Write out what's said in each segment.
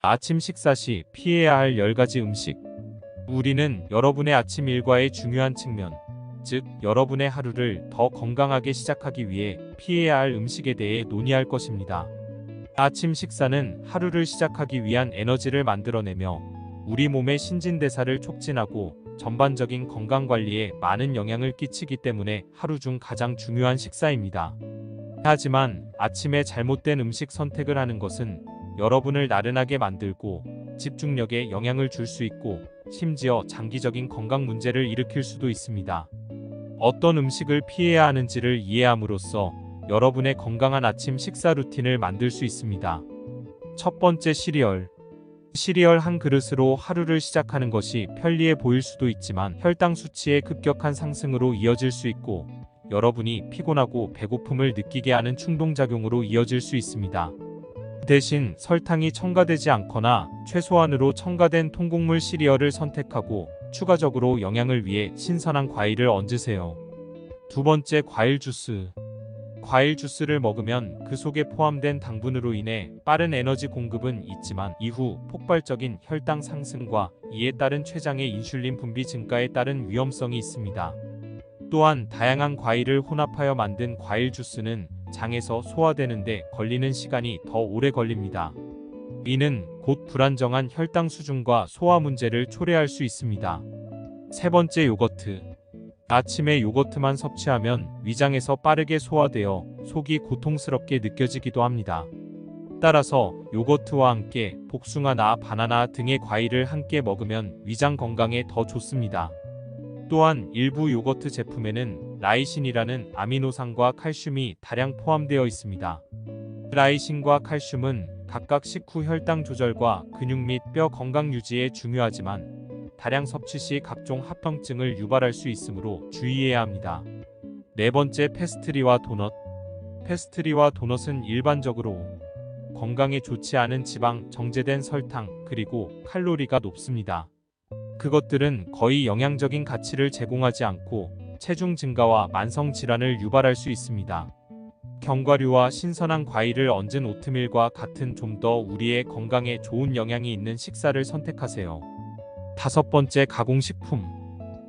아침 식사 시 피해야 할 10가지 음식. 우리는 여러분의 아침 일과의 중요한 측면, 즉 여러분의 하루를 더 건강하게 시작하기 위해 피해야 할 음식에 대해 논의할 것입니다. 아침 식사는 하루를 시작하기 위한 에너지를 만들어내며 우리 몸의 신진대사를 촉진하고 전반적인 건강관리에 많은 영향을 끼치기 때문에 하루 중 가장 중요한 식사입니다. 하지만 아침에 잘못된 음식 선택을 하는 것은 여러분을 나른하게 만들고 집중력에 영향을 줄 수 있고 심지어 장기적인 건강 문제를 일으킬 수도 있습니다. 어떤 음식을 피해야 하는지를 이해함으로써 여러분의 건강한 아침 식사 루틴을 만들 수 있습니다. 첫 번째, 시리얼. 시리얼 한 그릇으로 하루를 시작하는 것이 편리해 보일 수도 있지만 혈당 수치의 급격한 상승으로 이어질 수 있고 여러분이 피곤하고 배고픔을 느끼게 하는 충동작용으로 이어질 수 있습니다. 대신 설탕이 첨가되지 않거나 최소한으로 첨가된 통곡물 시리얼을 선택하고 추가적으로 영양을 위해 신선한 과일을 얹으세요. 두 번째, 과일 주스. 과일 주스를 먹으면 그 속에 포함된 당분으로 인해 빠른 에너지 공급은 있지만 이후 폭발적인 혈당 상승과 이에 따른 췌장의 인슐린 분비 증가에 따른 위험성이 있습니다. 또한 다양한 과일을 혼합하여 만든 과일 주스는 장에서 소화되는데 걸리는 시간이 더 오래 걸립니다. 이는 곧 불안정한 혈당 수준과 소화 문제를 초래할 수 있습니다. 세 번째, 요거트. 아침에 요거트만 섭취하면 위장에서 빠르게 소화되어 속이 고통스럽게 느껴지기도 합니다. 따라서 요거트와 함께 복숭아나 바나나 등의 과일을 함께 먹으면 위장 건강에 더 좋습니다. 또한 일부 요거트 제품에는 라이신이라는 아미노산과 칼슘이 다량 포함되어 있습니다. 라이신과 칼슘은 각각 식후 혈당 조절과 근육 및 뼈 건강 유지에 중요하지만 다량 섭취 시 각종 합병증을 유발할 수 있으므로 주의해야 합니다. 네 번째, 페스트리와 도넛. 페스트리와 도넛은 일반적으로 건강에 좋지 않은 지방, 정제된 설탕, 그리고 칼로리가 높습니다. 그것들은 거의 영양적인 가치를 제공하지 않고 체중 증가와 만성 질환을 유발할 수 있습니다. 견과류와 신선한 과일을 얹은 오트밀과 같은 좀 더 우리의 건강에 좋은 영향이 있는 식사를 선택하세요. 다섯 번째, 가공식품.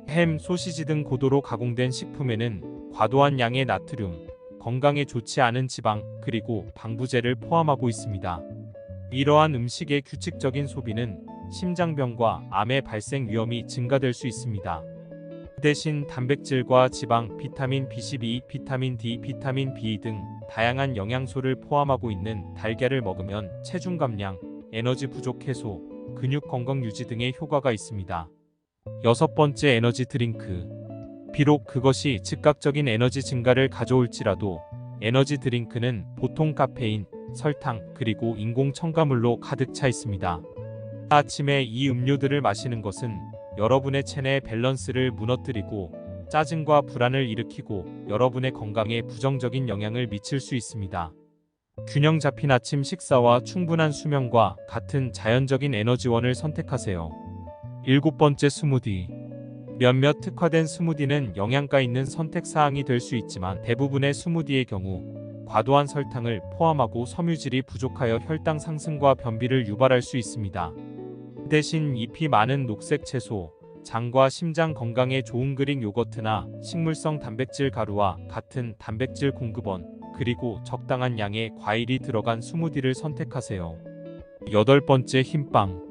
햄, 소시지 등 고도로 가공된 식품에는 과도한 양의 나트륨, 건강에 좋지 않은 지방, 그리고 방부제를 포함하고 있습니다. 이러한 음식의 규칙적인 소비는 심장병과 암의 발생 위험이 증가될 수 있습니다. 대신 단백질과 지방, 비타민 B12, 비타민 D, 비타민 B 등 다양한 영양소를 포함하고 있는 달걀을 먹으면 체중 감량, 에너지 부족 해소, 근육 건강 유지 등의 효과가 있습니다. 여섯 번째, 에너지 드링크. 비록 그것이 즉각적인 에너지 증가를 가져올지라도 에너지 드링크는 보통 카페인, 설탕, 그리고 인공 첨가물로 가득 차 있습니다. 아침에 이 음료들을 마시는 것은 여러분의 체내 밸런스를 무너뜨리고 짜증과 불안을 일으키고 여러분의 건강에 부정적인 영향을 미칠 수 있습니다. 균형 잡힌 아침 식사와 충분한 수면과 같은 자연적인 에너지원을 선택하세요. 일곱 번째, 스무디. 몇몇 특화된 스무디는 영양가 있는 선택사항이 될 수 있지만 대부분의 스무디의 경우 과도한 설탕을 포함하고 섬유질이 부족하여 혈당 상승과 변비를 유발할 수 있습니다. 대신 잎이 많은 녹색 채소, 장과 심장 건강에 좋은 그릭 요거트나 식물성 단백질 가루와 같은 단백질 공급원, 그리고 적당한 양의 과일이 들어간 스무디를 선택하세요. 여덟 번째, 흰빵.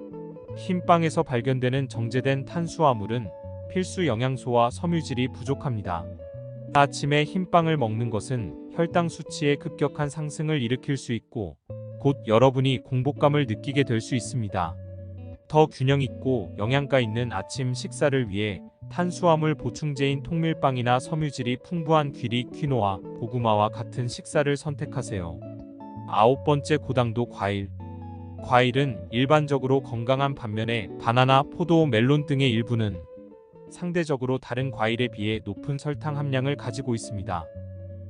흰빵에서 발견되는 정제된 탄수화물은 필수 영양소와 섬유질이 부족합니다. 아침에 흰빵을 먹는 것은 혈당 수치의 급격한 상승을 일으킬 수 있고 곧 여러분이 공복감을 느끼게 될 수 있습니다. 더 균형 있고 영양가 있는 아침 식사를 위해 탄수화물 보충제인 통밀빵이나 섬유질이 풍부한 귀리, 퀴노아, 고구마와 같은 식사를 선택하세요. 아홉 번째, 고당도 과일. 과일은 일반적으로 건강한 반면에 바나나, 포도, 멜론 등의 일부는 상대적으로 다른 과일에 비해 높은 설탕 함량을 가지고 있습니다.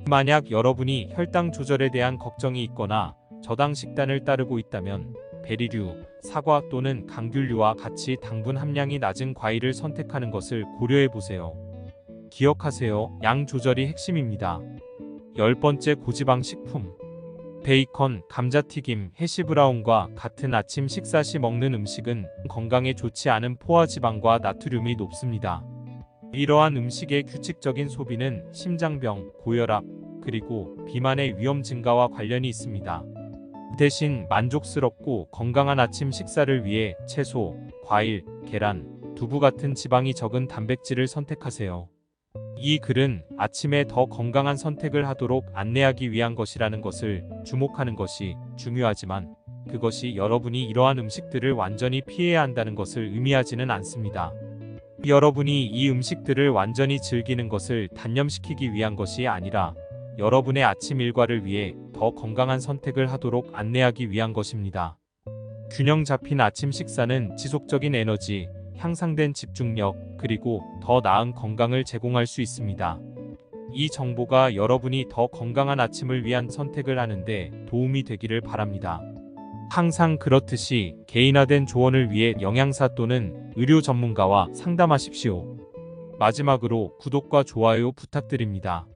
만약 여러분이 혈당 조절에 대한 걱정이 있거나 저당 식단을 따르고 있다면 베리류, 사과 또는 감귤류와 같이 당분 함량이 낮은 과일을 선택하는 것을 고려해 보세요. 기억하세요, 양 조절이 핵심입니다. 열 번째, 고지방 식품. 베이컨, 감자튀김, 해시브라운과 같은 아침 식사 시 먹는 음식은 건강에 좋지 않은 포화지방과 나트륨이 높습니다. 이러한 음식의 규칙적인 소비는 심장병, 고혈압, 그리고 비만의 위험 증가와 관련이 있습니다. 대신 만족스럽고 건강한 아침 식사를 위해 채소, 과일, 계란, 두부 같은 지방이 적은 단백질을 선택하세요. 이 글은 아침에 더 건강한 선택을 하도록 안내하기 위한 것이라는 것을 주목하는 것이 중요하지만 그것이 여러분이 이러한 음식들을 완전히 피해야 한다는 것을 의미하지는 않습니다. 여러분이 이 음식들을 완전히 즐기는 것을 단념시키기 위한 것이 아니라 여러분의 아침 일과를 위해 더 건강한 선택을 하도록 안내하기 위한 것입니다. 균형 잡힌 아침 식사는 지속적인 에너지, 향상된 집중력, 그리고 더 나은 건강을 제공할 수 있습니다. 이 정보가 여러분이 더 건강한 아침을 위한 선택을 하는데 도움이 되기를 바랍니다. 항상 그렇듯이 개인화된 조언을 위해 영양사 또는 의료 전문가와 상담하십시오. 마지막으로 구독과 좋아요 부탁드립니다.